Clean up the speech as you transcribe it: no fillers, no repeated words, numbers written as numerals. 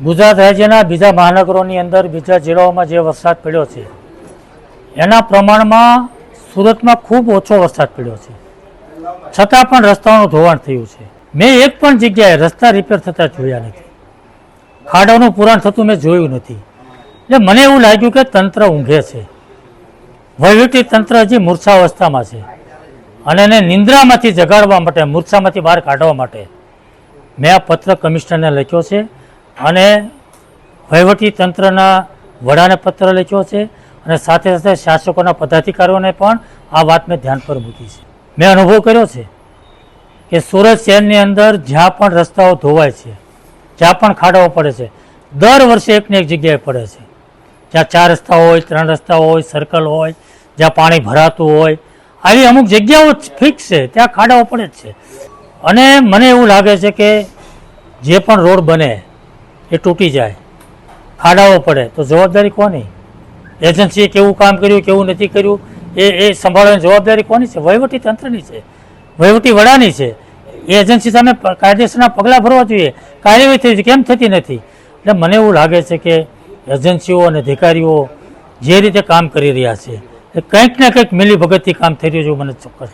ગુજરાત રાજ્યના બીજા મહાનગરોની અંદર બીજા જિલ્લાઓમાં જે વરસાદ પડ્યો છે એના પ્રમાણમાં સુરતમાં ખૂબ ઓછો વરસાદ પડ્યો છે, છતાં પણ રસ્તાઓનું ધોવાણ થયું છે. મેં એક પણ જગ્યાએ રસ્તા રિપેર થતા જોયા નથી, ખાડાઓનું પુરાણ થતું મેં જોયું નથી. એટલે મને એવું લાગ્યું કે તંત્ર ઊંઘે છે, વહીવટી તંત્ર હજી મૂર્છાવસ્થામાં છે અને એને નિંદ્રામાંથી જગાડવા માટે, મૂર્છામાંથી બહાર કાઢવા માટે મેં આ પત્ર કમિશનરને લખ્યો છે અને વહીવટી તંત્રના વડાને પત્ર લખ્યો છે અને સાથે સાથે શાસકોના પદાધિકારીઓને પણ આ વાત મેં ધ્યાન પર મૂકી છે. મેં અનુભવ કર્યો છે કે સુરત શહેરની અંદર જ્યાં પણ રસ્તાઓ ધોવાય છે, જ્યાં પણ ખાડાઓ પડે છે, દર વર્ષે એકને એક જગ્યાએ પડે છે. જ્યાં 4 રસ્તા હોય, 3 રસ્તા હોય, સર્કલ હોય, જ્યાં પાણી ભરાતું હોય, આવી અમુક જગ્યાઓ ફિક્સ છે, ત્યાં ખાડાઓ પડે જ છે. અને મને એવું લાગે છે કે જે પણ રોડ બને એ તૂટી જાય, ખાડાઓ પડે તો જવાબદારી કોની? એજન્સીએ કેવું કામ કર્યું, કેવું નથી કર્યું, એ સંભાળવાની જવાબદારી કોની છે? વહીવટી તંત્રની છે, વહીવટી વડાની છે. એ એજન્સી સામે કાયદેસરના પગલાં ભરવા જોઈએ. કાર્યવાહી થઈ કેમ થતી નથી? એટલે મને એવું લાગે છે કે એજન્સીઓ અને અધિકારીઓ જે રીતે કામ કરી રહ્યા છે એ કંઈક ને કંઈક મિલીભગતથી કામ થઈ રહ્યું છે, મને ચોક્કસ.